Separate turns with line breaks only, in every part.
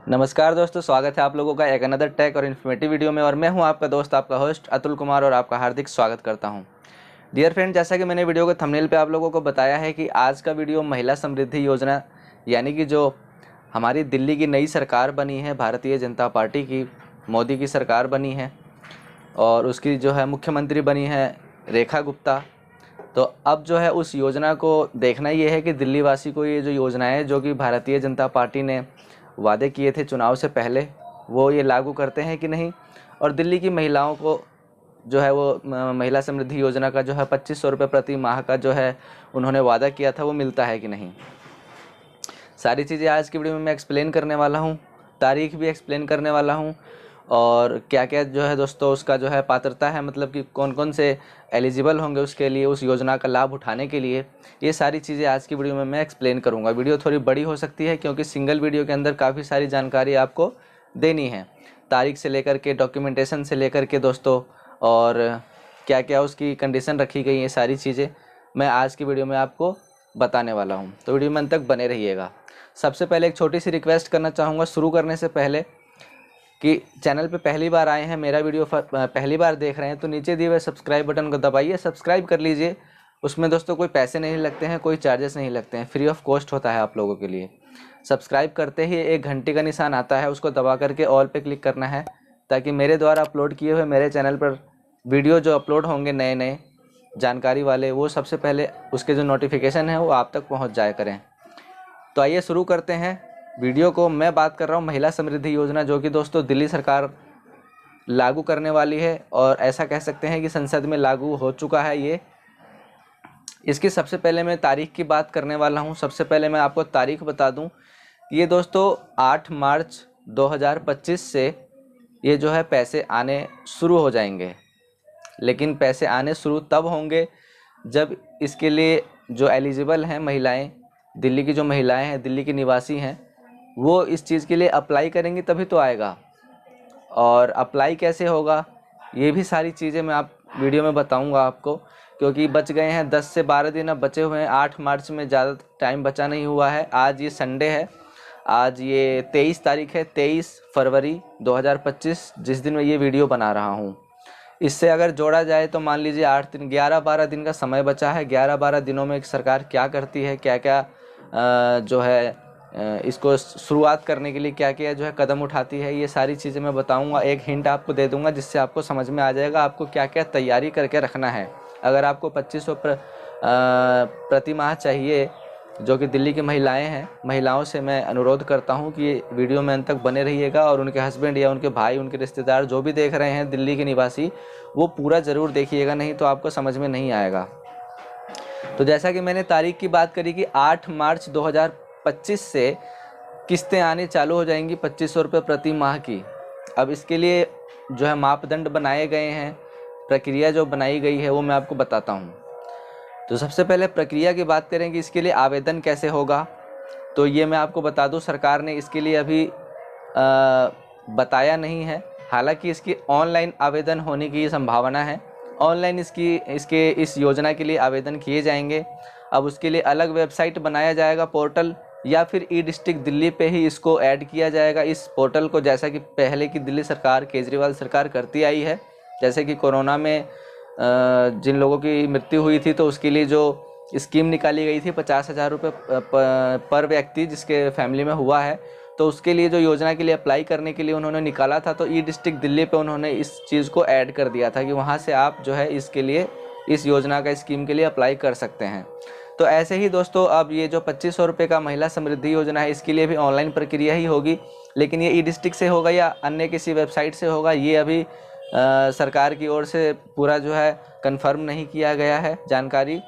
नमस्कार दोस्तों, स्वागत है आप लोगों का एक अनदर टेक और इन्फॉर्मेटिव वीडियो में। और मैं हूं आपका दोस्त, आपका होस्ट अतुल कुमार, और आपका हार्दिक स्वागत करता हूं। डियर फ्रेंड, जैसा कि मैंने वीडियो के थंबनेल पे आप लोगों को बताया है कि आज का वीडियो महिला समृद्धि योजना यानी कि जो हमारी दिल्ली की नई सरकार बनी है, भारतीय जनता पार्टी की, मोदी की सरकार बनी है और उसकी जो है मुख्यमंत्री बनी है रेखा गुप्ता। तो अब जो है उस योजना को देखना ये है कि दिल्ली वासी को ये जो योजनाएं जो कि भारतीय जनता पार्टी ने वादे किए थे चुनाव से पहले, वो ये लागू करते हैं कि नहीं। और दिल्ली की महिलाओं को जो है वो महिला समृद्धि योजना का जो है 2500 रुपये प्रति माह का जो है उन्होंने वादा किया था, वो मिलता है कि नहीं। सारी चीज़ें आज की वीडियो में मैं एक्सप्लेन करने वाला हूँ, तारीख भी एक्सप्लेन करने वाला हूँ, और क्या क्या जो है दोस्तों उसका जो है पात्रता है, मतलब कि कौन कौन से एलिजिबल होंगे उसके लिए, उस योजना का लाभ उठाने के लिए। ये सारी चीज़ें आज की वीडियो में मैं एक्सप्लेन करूँगा। वीडियो थोड़ी बड़ी हो सकती है क्योंकि सिंगल वीडियो के अंदर काफ़ी सारी जानकारी आपको देनी है, तारीख से लेकर के डॉक्यूमेंटेशन से लेकर के दोस्तों, और क्या क्या उसकी कंडीशन रखी गई, ये सारी चीज़ें मैं आज की वीडियो में आपको बताने वाला हूँ। तो वीडियो में अंत तक बने रहिएगा। सबसे पहले एक छोटी सी रिक्वेस्ट करना चाहूँगा शुरू करने से पहले, कि चैनल पे पहली बार आए हैं, मेरा वीडियो पहली बार देख रहे हैं, तो नीचे दिए हुए सब्सक्राइब बटन को दबाइए, सब्सक्राइब कर लीजिए। उसमें दोस्तों कोई पैसे नहीं लगते हैं, कोई चार्जेस नहीं लगते हैं, फ्री ऑफ कॉस्ट होता है आप लोगों के लिए। सब्सक्राइब करते ही एक घंटी का निशान आता है, उसको दबा करके ऑल पे क्लिक करना है, ताकि मेरे द्वारा अपलोड किए हुए मेरे चैनल पर वीडियो जो अपलोड होंगे नए नए जानकारी वाले, वो सबसे पहले उसके जो नोटिफिकेशन है वो आप तक पहुँच जाया करें। तो आइए शुरू करते हैं वीडियो को। मैं बात कर रहा हूँ महिला समृद्धि योजना, जो कि दोस्तों दिल्ली सरकार लागू करने वाली है, और ऐसा कह सकते हैं कि संसद में लागू हो चुका है ये। इसकी सबसे पहले मैं तारीख की बात करने वाला हूँ। सबसे पहले मैं आपको तारीख बता दूँ, ये दोस्तों 8 मार्च 2025 से ये जो है पैसे आने शुरू हो जाएंगे। लेकिन पैसे आने शुरू तब होंगे जब इसके लिए जो एलिजिबल हैं महिलाएं, दिल्ली की जो महिलाएं हैं, दिल्ली की निवासी हैं, वो इस चीज़ के लिए अप्लाई करेंगी तभी तो आएगा। और अप्लाई कैसे होगा, ये भी सारी चीज़ें मैं आप वीडियो में बताऊंगा आपको, क्योंकि बच गए हैं 10 से 12 दिन, अब बचे हुए हैं। 8 मार्च में ज़्यादा टाइम बचा नहीं हुआ है। आज ये संडे है, आज ये 23 तारीख है, 23 फरवरी 2025, जिस दिन मैं ये वीडियो बना रहा हूँ। इससे अगर जोड़ा जाए तो मान लीजिए 8 दिन, 11-12 दिन का समय बचा है। 11-12 दिनों में एक सरकार क्या करती है, क्या क्या जो है इसको शुरुआत करने के लिए क्या क्या जो है कदम उठाती है, ये सारी चीज़ें मैं बताऊंगा। एक हिंट आपको दे दूंगा जिससे आपको समझ में आ जाएगा आपको क्या क्या तैयारी करके रखना है। अगर आपको 2500 प्रति माह चाहिए, जो कि दिल्ली की महिलाएं हैं, महिलाओं से मैं अनुरोध करता हूं कि ये वीडियो में अंत तक बने रहिएगा, और उनके हस्बैंड या उनके भाई, उनके रिश्तेदार जो भी देख रहे हैं दिल्ली के निवासी, वो पूरा ज़रूर देखिएगा, नहीं तो आपको समझ में नहीं आएगा। तो जैसा कि मैंने तारीख की बात करी कि 8 मार्च 2025 से किस्तें आने चालू हो जाएंगी 2500 रुपये प्रति माह की। अब इसके लिए जो है मापदंड बनाए गए हैं, प्रक्रिया जो बनाई गई है वो मैं आपको बताता हूँ। तो सबसे पहले प्रक्रिया की बात करें कि इसके लिए आवेदन कैसे होगा, तो ये मैं आपको बता दूं, सरकार ने इसके लिए अभी बताया नहीं है। हालांकि इसकी ऑनलाइन आवेदन होने की संभावना है। ऑनलाइन इस योजना के लिए आवेदन किए जाएंगे। अब उसके लिए अलग वेबसाइट बनाया जाएगा, पोर्टल, या फिर ई डिस्ट्रिक्ट दिल्ली पे ही इसको ऐड किया जाएगा, इस पोर्टल को, जैसा कि पहले की दिल्ली सरकार, केजरीवाल सरकार करती आई है। जैसे कि कोरोना में जिन लोगों की मृत्यु हुई थी, तो उसके लिए जो स्कीम निकाली गई थी 50,000 रुपये पर व्यक्ति जिसके फैमिली में हुआ है, तो उसके लिए जो योजना के लिए अप्लाई करने के लिए उन्होंने निकाला था, तो ई डिस्ट्रिक्ट दिल्ली पे उन्होंने इस चीज़ को ऐड कर दिया था कि वहाँ से आप जो है इसके लिए, इस योजना का, स्कीम के लिए अप्लाई कर सकते हैं। तो ऐसे ही दोस्तों अब ये जो 2500 रुपये का महिला समृद्धि योजना है, इसके लिए भी ऑनलाइन प्रक्रिया ही होगी। लेकिन ये ई डिस्ट्रिक्ट से होगा या अन्य किसी वेबसाइट से होगा, ये अभी सरकार की ओर से पूरा जो है कंफर्म नहीं किया गया है जानकारी।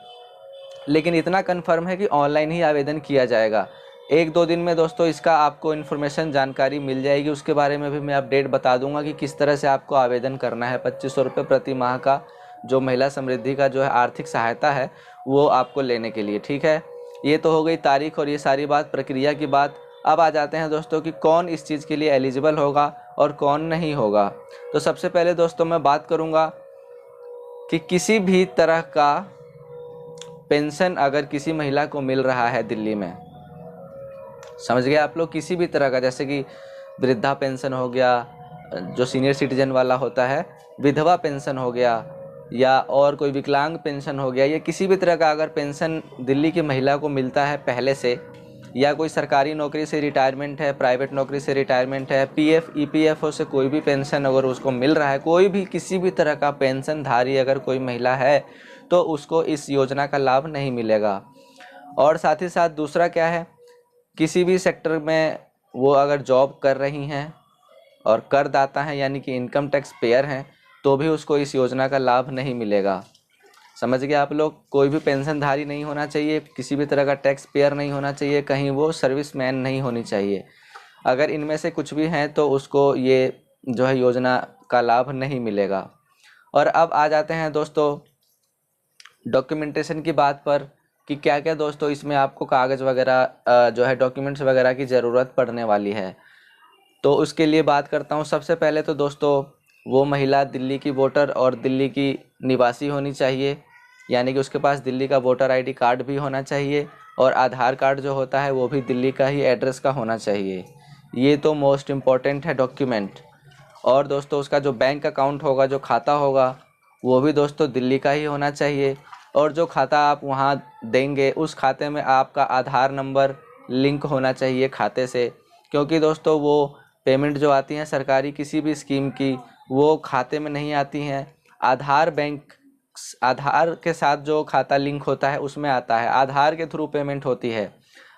लेकिन इतना कंफर्म है कि ऑनलाइन ही आवेदन किया जाएगा। 1-2 दिन में दोस्तों इसका आपको इन्फॉर्मेशन, जानकारी मिल जाएगी। उसके बारे में भी मैं अपडेट बता दूंगा कि किस तरह से आपको आवेदन करना है। 2500 रुपये प्रति माह का जो महिला समृद्धि का जो है आर्थिक सहायता है, वो आपको लेने के लिए, ठीक है। ये तो हो गई तारीख और ये सारी बात, प्रक्रिया की बात। अब आ जाते हैं दोस्तों कि कौन इस चीज़ के लिए एलिजिबल होगा और कौन नहीं होगा। तो सबसे पहले दोस्तों मैं बात करूंगा कि किसी भी तरह का पेंशन अगर किसी महिला को मिल रहा है दिल्ली में, समझ गए आप लोग, किसी भी तरह का, जैसे कि वृद्धा पेंशन हो गया, जो सीनियर सिटीजन वाला होता है, विधवा पेंशन हो गया, या और कोई विकलांग पेंशन हो गया, या किसी भी तरह का अगर पेंशन दिल्ली की महिला को मिलता है पहले से, या कोई सरकारी नौकरी से रिटायरमेंट है, प्राइवेट नौकरी से रिटायरमेंट है, पीएफ ईपीएफओ से कोई भी पेंशन अगर उसको मिल रहा है, कोई भी किसी भी तरह का पेंशनधारी अगर कोई महिला है तो उसको इस योजना का लाभ नहीं मिलेगा। और साथ ही साथ दूसरा क्या है, किसी भी सेक्टर में वो अगर जॉब कर रही हैं और करदाता हैं यानी कि इनकम टैक्स पेयर हैं तो भी उसको इस योजना का लाभ नहीं मिलेगा। समझ गए आप लोग, कोई भी पेंशनधारी नहीं होना चाहिए, किसी भी तरह का टैक्स पेयर नहीं होना चाहिए, कहीं वो सर्विसमैन नहीं होनी चाहिए। अगर इनमें से कुछ भी हैं तो उसको ये जो है योजना का लाभ नहीं मिलेगा। और अब आ जाते हैं दोस्तों डॉक्यूमेंटेशन की बात पर कि क्या क्या दोस्तों इसमें आपको कागज़ वगैरह जो है डॉक्यूमेंट्स वगैरह की ज़रूरत पड़ने वाली है। तो उसके लिए बात करता हूँ। सबसे पहले तो दोस्तों वो महिला दिल्ली की वोटर और दिल्ली की निवासी होनी चाहिए, यानी कि उसके पास दिल्ली का वोटर आईडी कार्ड भी होना चाहिए और आधार कार्ड जो होता है वो भी दिल्ली का ही एड्रेस का होना चाहिए। ये तो मोस्ट इम्पॉर्टेंट है डॉक्यूमेंट। और दोस्तों उसका जो बैंक अकाउंट होगा, जो खाता होगा, वो भी दोस्तों दिल्ली का ही होना चाहिए। और जो खाता आप वहाँ देंगे उस खाते में आपका आधार नंबर लिंक होना चाहिए खाते से, क्योंकि दोस्तों वो पेमेंट जो आती हैं सरकारी किसी भी स्कीम की वो खाते में नहीं आती हैं, आधार के साथ जो खाता लिंक होता है उसमें आता है, आधार के थ्रू पेमेंट होती है।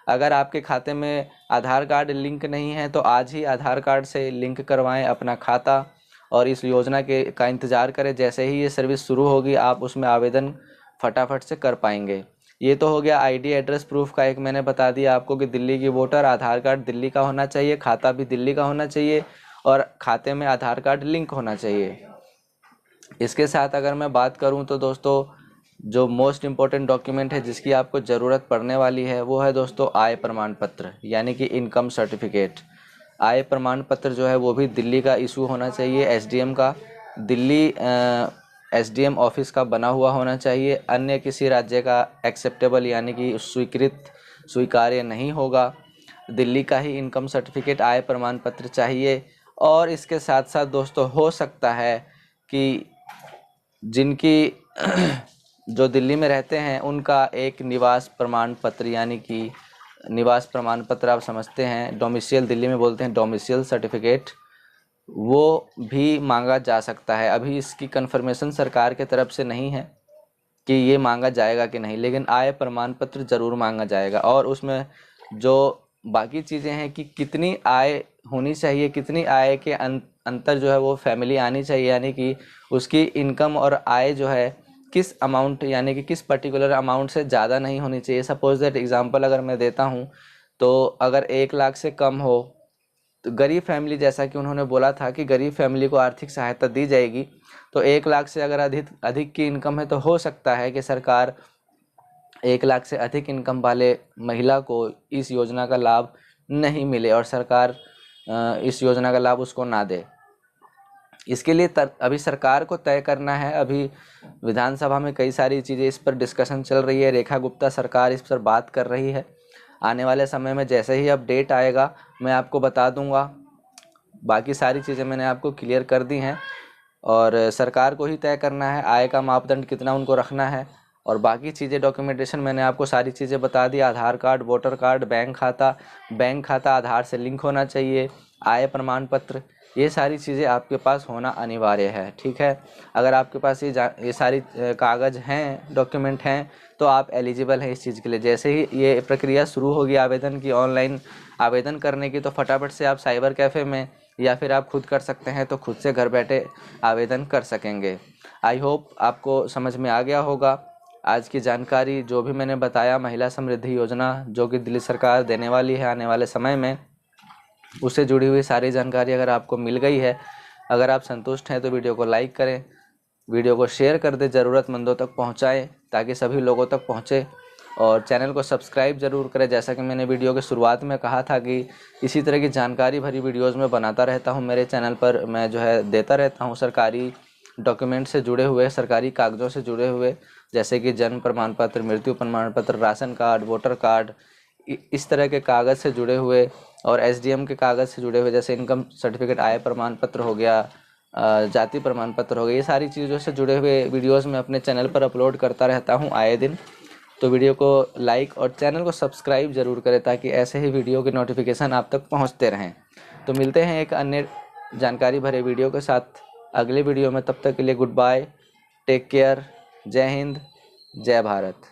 अगर आपके खाते में आधार कार्ड लिंक नहीं है तो आज ही आधार कार्ड से लिंक करवाएं अपना खाता और इस योजना के का इंतज़ार करें। जैसे ही ये सर्विस शुरू होगी आप उसमें आवेदन फटाफट से कर पाएंगे। ये तो हो गया आईडी एड्रेस प्रूफ का, एक मैंने बता दिया आपको कि दिल्ली की वोटर, आधार कार्ड दिल्ली का होना चाहिए, खाता भी दिल्ली का होना चाहिए और खाते में आधार कार्ड लिंक होना चाहिए। इसके साथ अगर मैं बात करूं तो दोस्तों जो मोस्ट इम्पॉर्टेंट डॉक्यूमेंट है जिसकी आपको ज़रूरत पड़ने वाली है वो है दोस्तों आय प्रमाण पत्र, यानी कि इनकम सर्टिफिकेट। आय प्रमाण पत्र जो है वो भी दिल्ली का इशू होना चाहिए, एसडीएम का, दिल्ली एसडीएम ऑफिस का बना हुआ होना चाहिए। अन्य किसी राज्य का एक्सेप्टेबल यानी कि स्वीकार्य नहीं होगा। दिल्ली का ही इनकम सर्टिफिकेट, आय प्रमाण पत्र चाहिए। और इसके साथ साथ दोस्तों हो सकता है कि जिनकी जो दिल्ली में रहते हैं उनका एक निवास प्रमाण पत्र, यानी कि निवास प्रमाण पत्र आप समझते हैं, डोमिसाइल दिल्ली में बोलते हैं डोमिसाइल सर्टिफिकेट, वो भी मांगा जा सकता है। अभी इसकी कंफर्मेशन सरकार के तरफ से नहीं है कि ये मांगा जाएगा कि नहीं, लेकिन आय प्रमाण पत्र ज़रूर मांगा जाएगा। और उसमें जो बाकी चीज़ें हैं कि कितनी आय होनी चाहिए, कितनी आय के अंतर जो है वो फैमिली आनी चाहिए, यानी कि उसकी इनकम और आय जो है किस अमाउंट यानी कि किस पर्टिकुलर अमाउंट से ज़्यादा नहीं होनी चाहिए। सपोज दैट एग्जांपल अगर मैं देता हूँ तो अगर 1 लाख से कम हो तो गरीब फैमिली, जैसा कि उन्होंने बोला था कि गरीब फैमिली को आर्थिक सहायता दी जाएगी, तो 1 लाख से अगर अधिक की इनकम है तो हो सकता है कि सरकार 1 लाख से अधिक इनकम वाले महिला को इस योजना का लाभ नहीं मिले और सरकार इस योजना का लाभ उसको ना दे। इसके लिए अभी सरकार को तय करना है। अभी विधानसभा में कई सारी चीज़ें इस पर डिस्कशन चल रही है, रेखा गुप्ता सरकार इस पर बात कर रही है। आने वाले समय में जैसे ही अपडेट आएगा मैं आपको बता दूंगा। बाकी सारी चीज़ें मैंने आपको क्लियर कर दी हैं और सरकार को ही तय करना है आय का मापदंड कितना उनको रखना है। और बाकी चीज़ें डॉक्यूमेंटेशन मैंने आपको सारी चीज़ें बता दी, आधार कार्ड, वोटर कार्ड, बैंक खाता आधार से लिंक होना चाहिए, आय प्रमाण पत्र, ये सारी चीज़ें आपके पास होना अनिवार्य है। ठीक है, अगर आपके पास ये सारी कागज़ हैं, डॉक्यूमेंट हैं तो आप एलिजिबल हैं इस चीज़ के लिए। जैसे ही ये प्रक्रिया शुरू होगी आवेदन की, ऑनलाइन आवेदन करने की, तो फटाफट से आप साइबर कैफ़े में या फिर आप खुद कर सकते हैं तो खुद से घर बैठे आवेदन कर सकेंगे। आई होप आपको समझ में आ गया होगा आज की जानकारी जो भी मैंने बताया। महिला समृद्धि योजना जो कि दिल्ली सरकार देने वाली है आने वाले समय में, उससे जुड़ी हुई सारी जानकारी अगर आपको मिल गई है, अगर आप संतुष्ट हैं तो वीडियो को लाइक करें, वीडियो को शेयर कर दें, ज़रूरतमंदों तक पहुंचाएं ताकि सभी लोगों तक पहुंचे। और चैनल को सब्सक्राइब ज़रूर करें। जैसा कि मैंने वीडियो के शुरुआत में कहा था कि इसी तरह की जानकारी भरी वीडियोज़ में बनाता रहता हूँ। मेरे चैनल पर मैं जो है देता रहता हूँ सरकारी डॉक्यूमेंट से जुड़े हुए, सरकारी कागज़ों से जुड़े हुए, जैसे कि जन्म प्रमाण पत्र, मृत्यु प्रमाण पत्र, राशन कार्ड, वोटर कार्ड, इस तरह के कागज़ से जुड़े हुए और एसडीएम के कागज़ से जुड़े हुए जैसे इनकम सर्टिफिकेट, आय प्रमाण पत्र हो गया, जाति प्रमाण पत्र हो गया, ये सारी चीज़ों से जुड़े हुए वीडियोस मैं अपने चैनल पर अपलोड करता रहता हूँ आए दिन। तो वीडियो को लाइक और चैनल को सब्सक्राइब ज़रूर करें ताकि ऐसे ही वीडियो के नोटिफिकेशन आप तक पहुँचते रहें। तो मिलते हैं एक अन्य जानकारी भरे वीडियो के साथ अगले वीडियो में। तब तक के लिए गुड बाय, टेक केयर, जय हिंद, जय भारत।